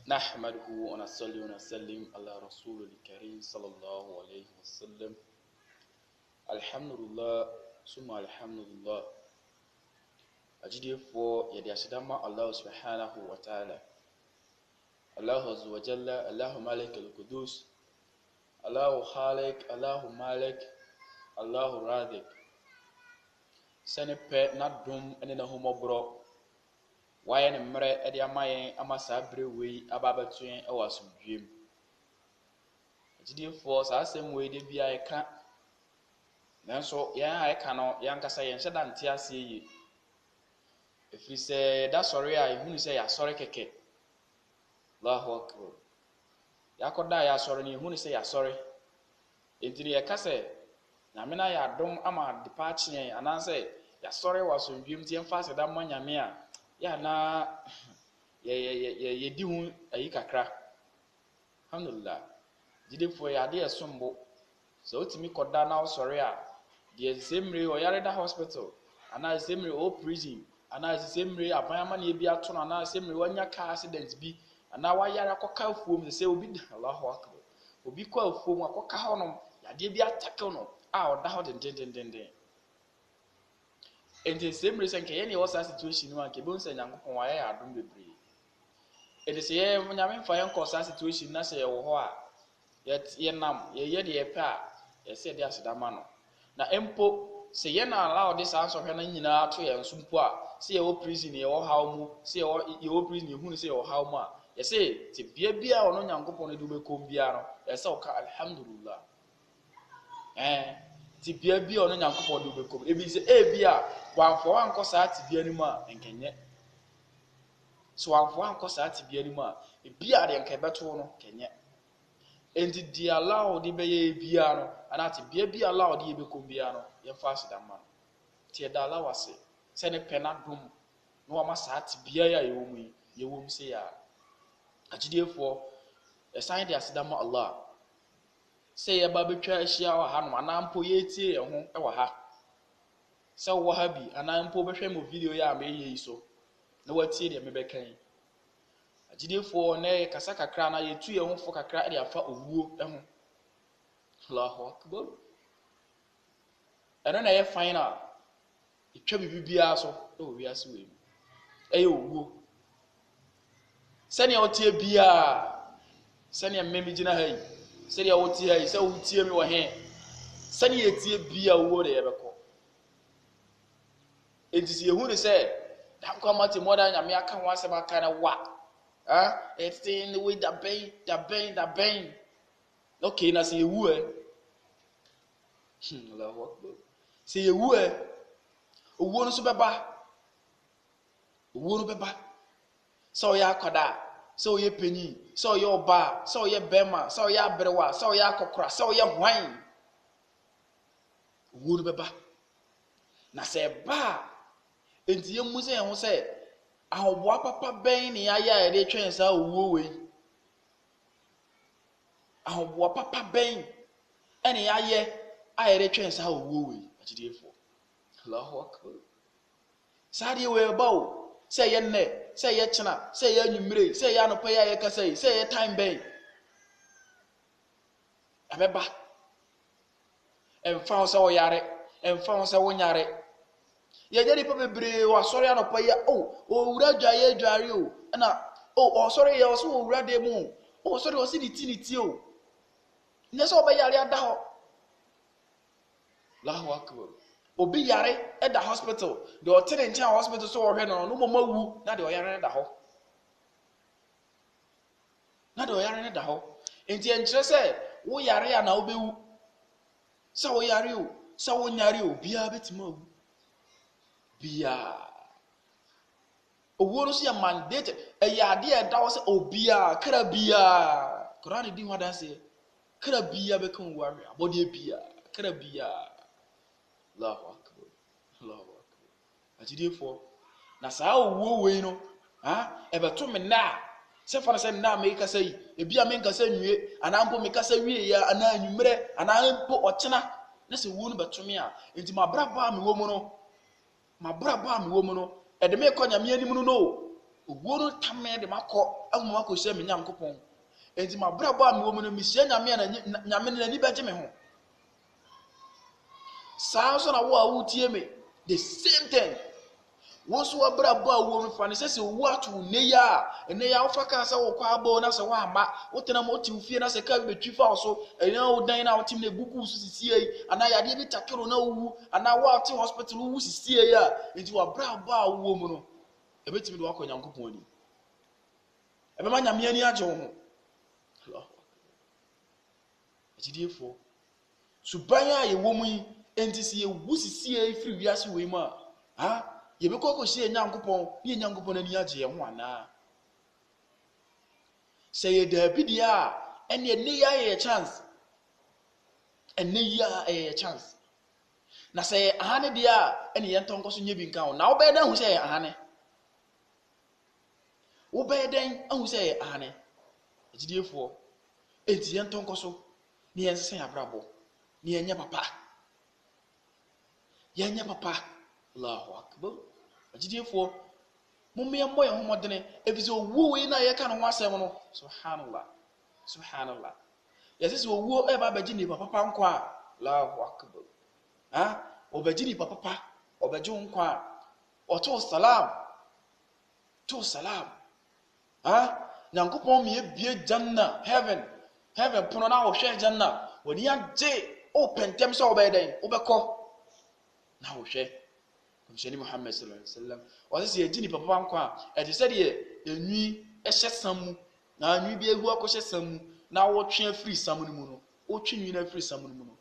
نحمده ونصلي ونسلم على رسول الكريم صلى الله عليه وسلم. الحمد لله ثم الحمد لله. أجدي فو يدي أشدما الله سبحانه وتعالى. الله عز وجل، الله مالك القدوس، الله خالق، الله مالك، الله رازق. سنبه ندوم أننا هم برو. Why ne mmerɛ ɛde ama yɛn ama saa bere wei aba abɛto yɛn ɛwɔ asomdwem. Agyidifoɔ saa asɛm wei de bia yɛka, nanso yɛn a yɛka no yɛankasa yɛnhyɛ da nte aseɛ yie. Ɛfiri sɛ yɛda sɔre a yɛhunu sɛ yɛasɔre kɛkɛ. Allahu akbar. Yɛakɔda a yɛasɔre no yɛhunu sɛ yɛasɔre. Enti ne yɛka sɛ Nyame na yɛadom ama de pa akye yɛn anaasɛ yɛasɔre wɔ asomdwem nti yɛmfa aseda mma Nyame a ya na ye di hu ayi kakra. Alhamdulillah. Jidefo ya de esombo. So otimi koda na osore a de semre o yare da hospital, ana semre o prison, ana semre abanyama na ebi ato na semre wanya car accident bi, ana wa yare akoka afuom se obi Allahu akbar. Obi kwa afuom akoka honom ya de bi atake no a oda ho den. Enti semre senke ye ne wasa situation no anke bon se Nyankopon wa ye adom bebre. Enti se ye Nyame mfa ye nko sa situation na se ye wo ho a ye nam ye de ye pa ye se de asedama no. Na empo se ye na allow de sa so hwe na nyina to ye nso mpo a se ye wo prison ye wo haw mu, se ye wo prison ye hunu se ye wo haw mu a ye se te bia ono Nyankopon de bekom bia no ye se o ka alhamdulillah. Ti bia ono Nyankopon de bekom ebi se bia wanfo wanko saa tibia ni mu a enkenye. So wanfo wanko saa tibia ni mu a bia de enke beto no kenye. Enti di allow de beye bia no ana tibia allow de bekom bia no ye fa asidama. Ti da allow ase se ne pena dum no ama saa tibia ya ye wo mu se ya agidefo esan de asidama Allah. Se ye ba betwa ahia wa ha no ana mpo ye tie ye ho e wa ha. Se wo ha bi ana mpo behwe mo video ya ma ye so na watie de me bekan. Agidefo na ye kasa kakra na ye tu ye ho fo kakra de afa owuo ho. Allahu akbar. Eno na ye final. Itwa bibia so e wo wi ase we. Eye owuo. Se ne otie bia, se ne mmemi gina ha yi. Se ne otie ha yi, se wo tie mi wo he. Se ne ye tie bia wo de ye beko. Enti se yehu ne se da kwa mate moda Nyame aka ho asem aka na wa it's in the way that bang. Okay, na se yehu Allahu akbar. Se yehu owo no so beba se o ya akoda, se o ye penyi, se o ye oba, se o ye bema, se o ye abrewa, se o ye akokora, se o ye hwan, owo no beba na se ba. Enti yemu se ho se ahoboa papa ben ne aya de twen sa owuo we. Ahoboa papa ben ene aya de twen sa owuo we agidefo. Allahu akbar. Sadi we ba o se ye nne, se ye chena, se ye anwumre, se ye anopa ya ye kasai, se ye time ben abeba emfa ho se wo yare, emfa ho se wo nyare. Ye jadi pa bebre wa sori anopa ya owura dwaye dware o na sori ye o so owura de mu sori o si ni ti o ne so be yare ada ho. Allahu akbar. Obi yare at the hospital de o tene ntia hospital so wo hwe no mama wu na de o yare da ho, enti enkyere se wo yare ya na wo bewu, sa wo yare o sa wo nyare o bia betima wu bia. Owo no so ya mandate ade e da wo se obia kra bia Quran di ho dan se kra bia be kan ware abode bia kra bia. Allahu akbar. Agidefo na saa owo we no e beto me na se fa na se na me kasa yi ebia me kasa nwie ana mpo me kasa wie ya ana anwumre ana mpo ochena na se wo no beto me a enti mabra ba me wo mu no ede me ko Nyame anim no owuo no tamɛ de makɔ amuma kɔ hyɛ me Nyankopɔn enti mabrabɔ a me wo mu no mehyia nyame na nyame no ani bɛgye me ho saa so na wo a wotie me the same thing wo so wabrabɔ a wo mfa ne sɛ wo ato ne ya ene ya wo fa ka sɛ wo kɔ abɔ na sɛ wo ama wo tena mo ti fie na sɛ ka betwi fa so ene wo dan na wo tim na buku so sisie yi ana yade bi takero na wo ana wo ate hospital wo sisie yi a enti wabrabɔ a wo mu no ebetimi de wakɔ Nyankopɔn ani ebema nyame ani agye wo ho Allahu Akbar suban a ye wo mu yi enti se ye wu sisie yi firi wiase we mu a ye be kɔ hyɛ Nyankopɔn ye Nyankopɔn ani agye ye ho ana sɛ ye da bi dia ene ne ya ye chance ene ya ye chance na sɛ ahane dia ene ye ntonko so nye bi nka ho na wo be da hu sɛ ahane wo be den ahu sɛ ahane agidiefo enti ye ntonko so ne ye nsese abrabo ne ye nya papa Allahu Akbar agidiefo mumme ye moye homodene efise owo we na ye ka no asem no subhanallah yesese owo e ba baji ni papa nko a Allahu Akbar obaji ni papa obaji nko a oto salam Nyankopɔn me bie janna heaven pono na wo hwe janna woni agye o pentem so obeden obekɔ na wo hwe komsheni Muhammad sallallahu alaihi wasallam wase ye gini papa nko a e de sɛ de enwi ɛhyɛ samu na anwi bi ehu akɔhyɛ samu na wo twe afiri samu no mu no wo twe nwi na afiri samu no mu no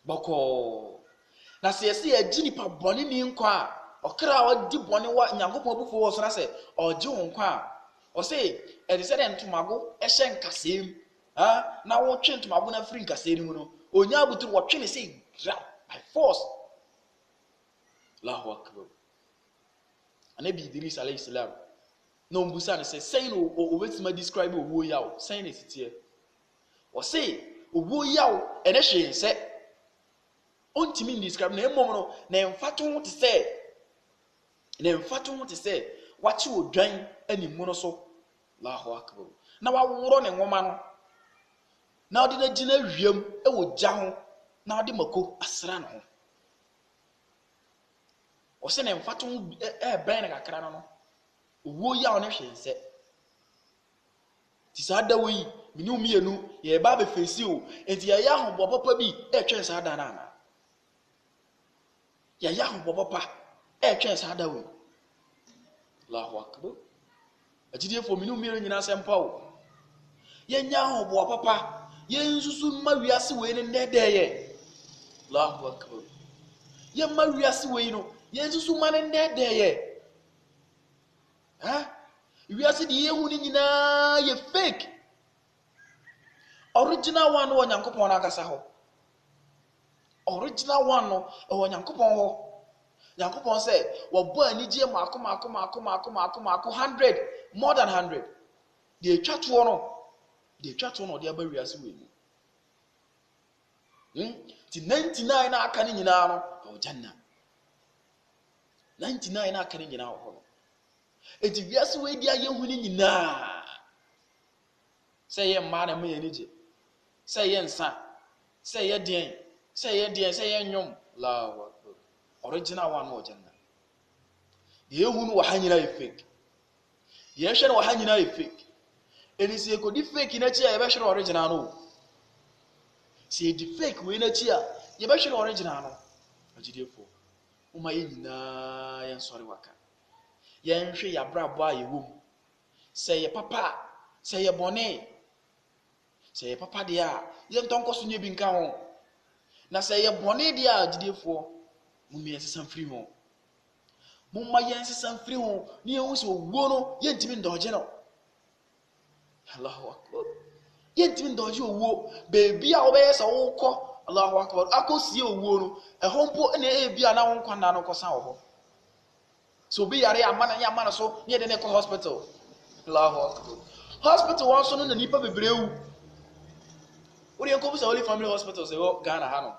bɔkɔ na sɛ yɛsɛ ye gini pa bɔne ni nko a okra odi bɔne wa Nyankopɔn bufo wo so na sɛ ɔgye wo nko a ɔsɛ e de sɛ de ntomago ɛhyɛ nkasɛm na wo twe ntomago na afiri nkasɛm no mu no onya abuturu wo twe ne sɛ grab by force Allahu Akbar Anabi Idris alayhi salam no mbusa ne sɛ sɛn no obetima describe owo yawo sɛn ne sitie ɔsɛ owo yawo ene hwe sɛ ontimi describe na emom no na emfato ho te sɛ wachi odwan animu no so Allahu Akbar na waworo ne nwoma no na odi na gina hwam e wo gya ho na odi mako asra no ho o se na mfato ben na kakra no owo ya one hwe nse ti sa da wo yi minu mienu ye ba be fesi o enti ya ho bo papa bi e twen sa da na na ya ho bo papa e twen sa da wo Allahu Akbar ajide fo minu mienu nyina sempa o ye nya ho bo papa ye nsusu ma wiase we ne ndedeye Allahu Akbar ye ma wiase we no ye nsusu ma ne ndedeye wiase di ye hu ni nyina ye fake original one no Nyankopɔn na akasa ho original one no o Nyankopɔn ho Nyankopɔn sɛ wo anigye mako 100 more than 100 de twatwo no de aba wiase we mu ti 99 na aka ni nyina no o janna 99 na aka ni nyina ho eti wiase we dia ye hu ni nyina sɛ ye mma na me ye nige sɛ ye nsa sɛ ye den sɛ ye nwom Allahu Akbar original one o janna de ye hu no wa ha nyina ye fake de ye hwe no wa ha nyina ye fake eni se ko di fake na chi a ye be hwe original no se di fake we na chi a ye be hwe original no agidefo o ma ye nyina ye nsori waka ye nhwe ya brabo a ye wom se ye papa se ye bone se ye papa de a ye ntonkoso nye bi nka ho na se ye bone de a agidefo mu me yesesam firi ho mu ma ye yesesam firi ho ne ye hu se owo no ye ntimi ndoje no Allahu Akbar ye ntimi ndoje owo beebi a obeyesa wo kɔ Allahu Akbar akosie owo no ɛho mpo na ebia na wo nkwa na no kɔsan wo ho so bi yare amana so ne de ne kɔ hospital Allahu Akbar hospital won so no na nipa bebrewu wo de nkɔ busa Holy Family Hospital se wo Ghana ha no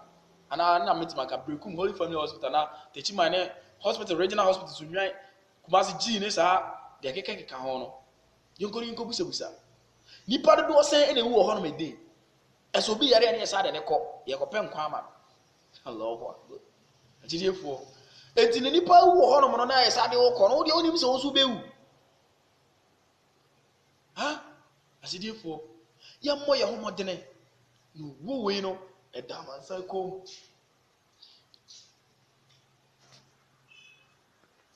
ana na metima ka Brekum Holy Family Hospital na Techima ne hospital regional hospital so nwan Kumasi G ne sa de keka ho no yonko busa nipa do sen ene wu ho no mede eso bi yare ne sa de ne kɔ ye kɔ pɛ nkwa ama Allahu akbar ajidefo enti ne nipa wu ho no na ye sa de wo kɔ no de onim se wo so bewu ha ajidefo ya mmɔ ye ho modene no wo we no edamansa kom